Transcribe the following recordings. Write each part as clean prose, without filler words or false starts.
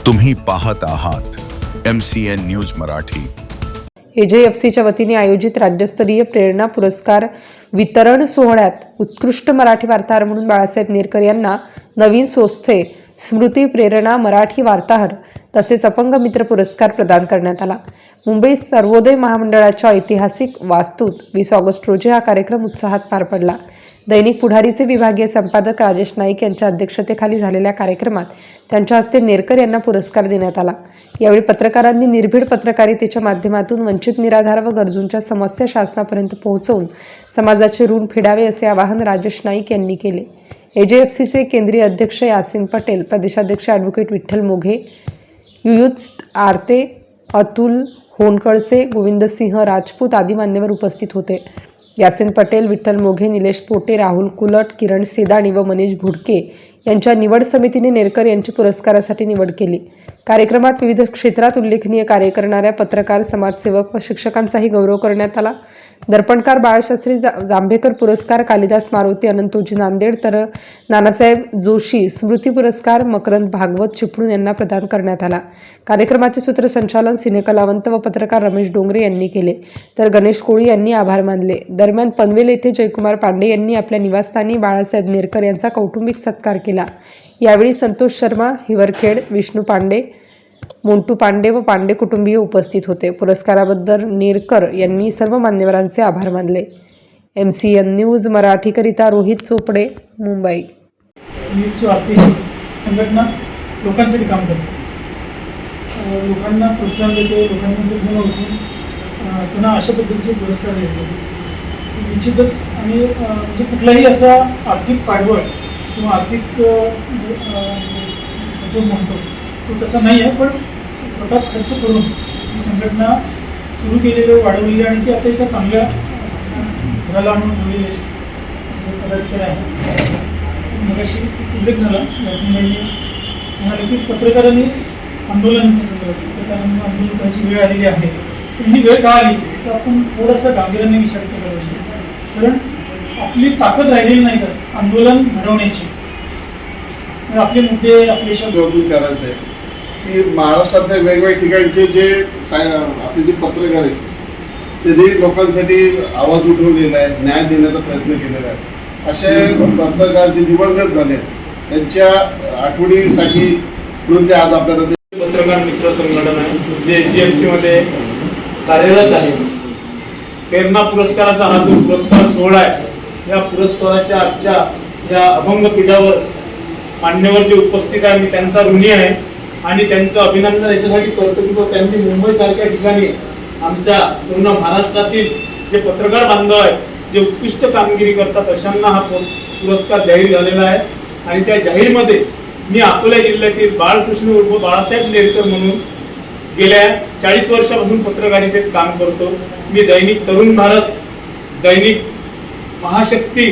तुम्ही पाहत आहात MCN न्यूज मराठी। AJFCच्या वतीने आयोजित राज्यस्तरीय प्रेरणा पुरस्कार वितरण सोहळ्यात उत्कृष्ट मराठी वार्ताहर म्हणून बाळासाहेब नेरकर यांना नवीन सोस्थे स्मृती प्रेरणा मराठी वार्ताहर तसेच अपंग मित्र पुरस्कार प्रदान करण्यात आला। मुंबई सर्वोदय महामंडळाच्या ऐतिहासिक वास्तूत 20 ऑगस्ट रोजी हा कार्यक्रम उत्साहात पार पडला। दैनिक पुढारीचे विभागीय संपादक राजेश नाईक यांच्या अध्यक्षतेखाली झालेल्या कार्यक्रमात त्यांच्या हस्ते नेरकर यांना पुरस्कार देण्यात आला। यावेळी पत्रकारांनी निर्भीड पत्रकारितेच्या माध्यमातून वंचित, निराधार व गरजूंच्या समस्या शासनापर्यंत पोहोचवून समाजाचे ऋण फेडावे असे आवाहन राजेश नाईक यांनी केले। AJFCचे केंद्रीय अध्यक्ष यासिन पटेल, प्रदेशाध्यक्ष ॲडव्होकेट विठ्ठल मोघे, युयुत्स आरते, अतुल होनकळचे, गोविंदसिंह राजपूत आदी मान्यवर उपस्थित होते। यासिन पटेल, विठ्ठल मोघे, निलेश पोटे, राहुल कुलट, किरण सेदाणी व मनीष भुडके यांच्या निवड समितीने नेरकर यांची पुरस्कारासाठी निवड केली। कार्यक्रमात विविध क्षेत्रात उल्लेखनीय कार्य करणाऱ्या पत्रकार, समाजसेवक व शिक्षकांचाही गौरव करण्यात आला। दर्पणकार बाळशास्त्री जांभेकर पुरस्कार, कालिदास मारुती अनंतोजी नांदेड तर नानासाहेब जोशी स्मृती पुरस्कार मकरंद भागवत चिपळूण यांना प्रदान करण्यात आला। कार्यक्रमाचे सूत्रसंचालन सिनेकलावंत व पत्रकार रमेश डोंगरे यांनी केले, तर गणेश कोळी यांनी आभार मानले। दरम्यान पनवेल येथे जयकुमार पांडे यांनी आपल्या निवासस्थानी बाळासाहेब नेरकर यांचा कौटुंबिक सत्कार केला। यावेळी संतोष शर्मा, हिवरखेड, विष्णू पांडे, मोंटू पांडे व पांडे कुटुंबीय उपस्थित होते। पुरस्काराबद्दल नेरकर यांनी सर्व मान्यवरांचे आभार मानले। MCN न्यूज मराठीकरिता रोहित चोपडे, मुंबई। स्वार्थी संघटना लोकांसाठी काम करते, लोकांना प्रोत्साहन देते, लोकांमध्ये गुण ओळखून त्यांना अशा पद्धतीचे पुरस्कार देते। निश्चितच आणि म्हणजे कुठलाही असा आर्थिक पाठबळ किंवा आर्थिक सपोर्ट म्हणतो तो तसा नाही आहे, पण स्वतः खर्च करून ही संघटना सुरू केलेली, वाढवलेली आणि ती आता एका चांगल्या थराला आणून ठेवलेली असे पदाधिकारी आहे। मगाशी उल्लेख झाला यासिनभाईंनी म्हणाले की पत्रकारांनी आंदोलनाच्या संदर्भात पत्रकारांनी आंदोलन करायची वेळ आलेली आहे, पण ही वेळ का आली याचा आपण थोडासा गांभीर्याने विचार केला पाहिजे। कारण आपली ताकद राहिलेली नाही का आंदोलन घडवण्याची, आपले मुद्दे आपले शब्द करायचे आहे की महाराष्ट्रातल्या वेगवेगळ्या ठिकाणचे जे आपले जे पत्रकार आहेत त्यांनी लोकांसाठी आवाज उठवलेला आहे, न्याय देण्याचा प्रयत्न केलेला आहे। असे पत्रकार जे दिवंगत झाले त्यांच्या आठवणीसाठी म्हणून ते आज आपल्याला पत्रकार मित्र संघटना आहे जे AJFC मध्ये कार्यरत आहे। प्रेरणा पुरस्काराचा हा जो पुरस्कार सोहळा आहे, या पुरस्काराच्या आजच्या या अभंग पीठावर मान्यवर जे उपस्थित आहे मी त्यांचा ऋणी आहे आणि त्यांचं अभिनंदन याच्यासाठी करतो की त्यांनी मुंबई सारख्या ठिकाणी आमच्या पूर्ण महाराष्ट्रातील जे पत्रकार बांधव आहेत, जे उत्कृष्ट कामगिरी करतात अशांना हा पुरस्कार जाहीर झालेला आहे। आणि त्या जाहीरमध्ये मी अकोला जिल्ह्यातील बाळकृष्ण उर्फ बाळासाहेब नेरकर म्हणून गेल्या 40 वर्षापासून पत्रकारितेत काम करतो। मी दैनिक तरुण भारत, दैनिक महाशक्ती,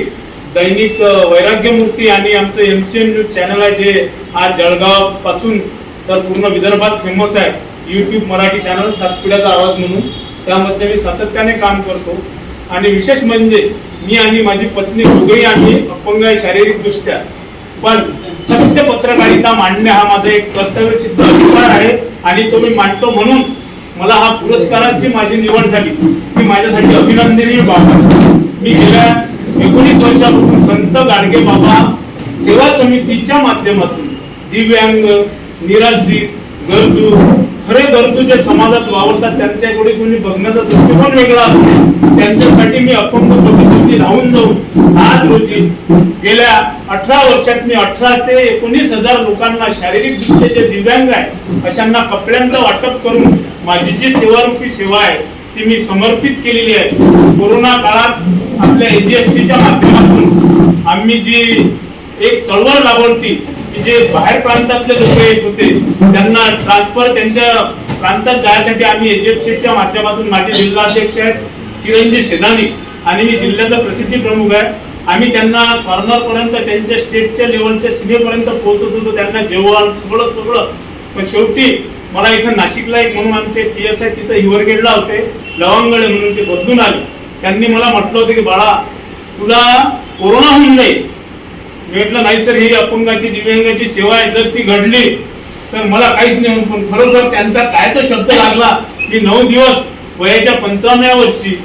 दैनिक वैराग्यमूर्ती आणि आमचं MCN न्यूज चॅनल आहे जे आज जळगाव पासून तर पूर्ण विदर्भात फेमस आहे, YouTube मराठी चॅनल सात पिढ्याचा आवाज म्हणून, त्यामध्ये मी सातत्याने काम करतो। आणि विशेष म्हणजे मी आणि माझी पत्नी दोघेही आम्ही अपंग आहे शारीरिकदृष्ट्या, पण सत्य पत्रकारिता मांडणे हा माझा एक कर्तव्यसिद्ध अधिकार आहे आणि तो मी मांडतो। म्हणून मला हा पुरस्काराची माझी निवड झाली ती माझ्यासाठी अभिनंदनीय बाब आहे। मी गेल्या 19 वर्षापासून संत गाडगे बाबा सेवा समितीच्या माध्यमातून दिव्यांग, निराश्रित, गरजू, खरे गरजू जे समाजात वावरतात त्यांच्याकडे कोणी बघण्याचा दृष्टिकोन वेगळा असतो, त्यांच्यासाठी मी अपंग पद्धतीने राहून जाऊन आज रोजी गेल्या 18 वर्षात मी 18 ते 19,000 लोकांना शारीरिक दृष्ट्या जे दिव्यांग आहे अशांना कपड्यांचं वाटप करून माझी जी सेवारूपी सेवा आहे ती मी समर्पित केलेली आहे। कोरोना काळात आपल्या AJFCच्या माध्यमातून आम्ही जी एक चळवळ राबवली की जे बाहेर प्रांतातले लोक येत होते त्यांना ट्रान्सफर त्यांच्या प्रांतात जाण्यासाठी आम्ही AJFCच्या माध्यमातून माझे जिल्हाध्यक्ष आहेत किरणजी सेदानी आणि मी जिल्ह्याचा प्रसिद्धी प्रमुख आहे। आम्ही त्यांना कॉर्नर पर्यंत त्यांच्या स्टेटच्या लेवलच्या सीमेपर्यंत पोहोचत होतो, त्यांना जेवण सगळं। पण शेवटी मला इथं नाशिकला एक म्हणून आमचे PSI तिथं हिवरखेडला होते, लवंगडे म्हणून ते बदलून आले। त्यांनी मला म्हटलं होतं की बाळा तुला कोरोना होऊन जाईल, मी म्हटलं नाही सर, ही अपंगाची दिव्यांगाची सेवा आहे, जर ती घडली तर मला काहीच नाही. पण खरोखर त्यांचा काय तो शब्द लागला. मी 9 दिवस वयाच्या 55व्या वर्षी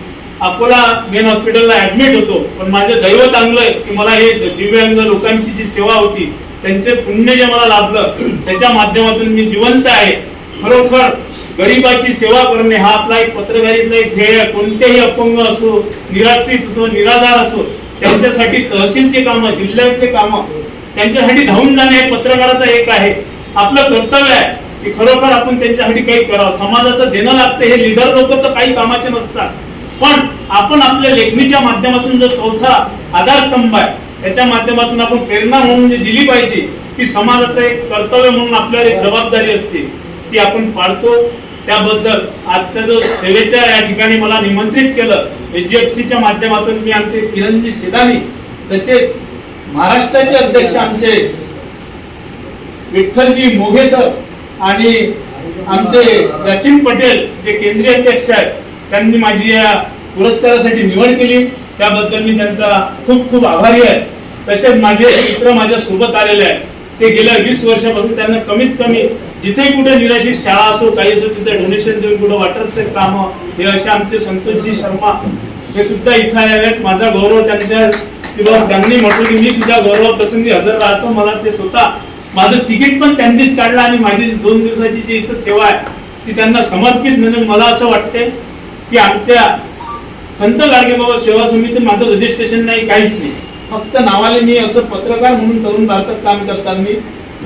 अकोला मेन हॉस्पिटलला ऍडमिट होतो. पण माझं दैव चांगलं आहे की मला हे दिव्यांग लोकांची जी सेवा होती त्यांचे पुण्य जे मला लाभलं त्याच्या माध्यमातून मी जिवंत आहे. खरोखर गरिबाची सेवा करणे हा आपला एक पत्रकारितेचा एक ध्येय आहे. कोणतेही अपंग असो, निराश्रित असो, निराधार असो, त्यांच्यासाठी तहसीलचे कामं, जिल्ह्यातले कामं, त्यांच्यासाठी धावून जाणे हे पत्रकाराचं एक आहे. आपलं कर्तव्य आहे की खरोखर आपण त्यांच्यासाठी काही करावं. समाजाचं देणं लागतं. हे लीडर लोक तर काही कामाचे नसतात, पण आपण आपल्या लेखणीच्या माध्यमातून जो चौथा आधारस्तंभ आहे त्याच्या माध्यमातून आपण प्रेरणा म्हणून जे दिली पाहिजे ती समाजाचं एक कर्तव्य म्हणून आपल्याला एक जबाबदारी असते ती आपण पाळतो. त्याबद्दल आजच्या जो सेवेच्या या ठिकाणी मला निमंत्रित केलं HFCच्या माध्यमातून मी आमचे किरणजी सिदानी तसेच महाराष्ट्राचे अध्यक्ष आमचे विठ्ठलजी मोघे सर आणि आमचे यासीन पटेल जे केंद्रीय अध्यक्ष आहेत त्यांनी माझी या पुरस्कारासाठी निवड केली. त्याबद्दल मी त्यांचा खूप खूप आभारी आहे. तसेच माझे मित्र माझ्या सोबत आलेले आहेत. ते गेल्या 20 वर्षापासून त्यांना कमीत कमी जिथे कुठे निराश्रित शाळा असो काही असो तिथे डोनेशन देऊन कुठे वाटरचे काम हे असे आमचे संतोषजी शर्मा हे सुद्धा इथे आले आहेत. माझा गौरव त्यांच्या किंवा त्यांनी म्हटलं की मी तुझ्या गौरव प्रसंगी हजर राहतो. मला ते स्वतः माझं तिकीट पण त्यांनीच काढलं आणि माझी 2 दिवसाची जी इथं सेवा आहे ती त्यांना समर्पित. म्हणजे मला असं वाटतंय की आमच्या संत गाडगेबाबा सेवा समिती माझं रजिस्ट्रेशन नाही, काहीच नाही. फक्त नावाले मी असं पत्रकार म्हणून तरुण भारतात काम करताना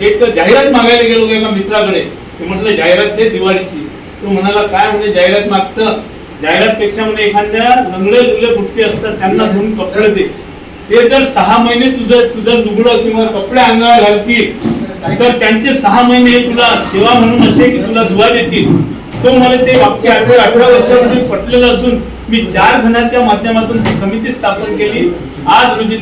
एक जाहिरात मागायला गेलो एका मित्राकडे. ते म्हटलं जाहिरात दे दिवाळीची. तो म्हणाला काय म्हणजे जाहिरात मागतं. जाहिरात पेक्षा म्हणजे एखाद्या लंगडे लुगडे फुटके असतात त्यांना घेऊन कपडे दे. ते जर 6 महिने तुझं लुगडं किंवा कपडे अंगावर घालतील तर त्यांचे 6 महिने तुला सेवा म्हणून असे की तुला दुवा देतील. तो मला ते वाक्य 18 वर्षापूर्वी पटलेलं असून मी 4 जणांच्या माध्यमातून ती समिती स्थापन केली. आज रोजी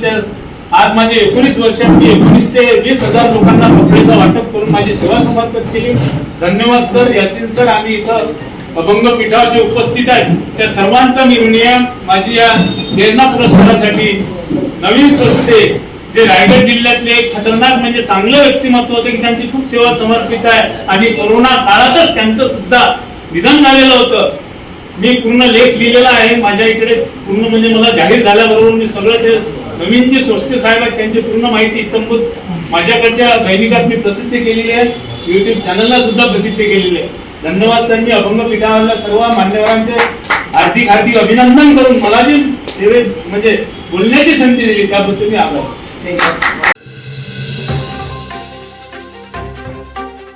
आज माझे 19 वर्षात मी 19 ते 20,000 लोकांना कपड्याचं वाटप करून माझी सेवा समर्पित केली. धन्यवाद सर, यासीन सर. आम्ही इथं अभंग पीठावर जे उपस्थित आहेत त्या सर्वांचा मी ऋणी. माझी या प्रेरणा पुरस्कारासाठी नवीन सोष्टे जे रायगड जिल्ह्यातले एक खतरनाक म्हणजे चांगलं व्यक्तिमत्व होतं की त्यांची खूप सेवा समर्पित आहे आणि कोरोना काळातच त्यांचं सुद्धा निधन झालेलं होतं. मी पूर्ण लेख लिहिलेला आहे माझ्या इकडे. पूर्ण म्हणजे मला जाहीर झाल्याबरोबर मी सगळं ते नवीन जे सोष्टे साहेब आहेत त्यांची पूर्ण माहिती इत्थंभूत माझ्याकडच्या दैनिकात मी प्रसिद्ध केलेली आहे. YouTube चॅनलला सुद्धा प्रसिद्ध केलेली आहे. धन्यवाद सर. मी अभंग पीठावरल्या सर्व मान्यवरांचे हार्दिक हार्दिक अभिनंदन करून मला जी सेवेत म्हणजे बोलण्याची संधी दिली त्याबद्दल मी आभार.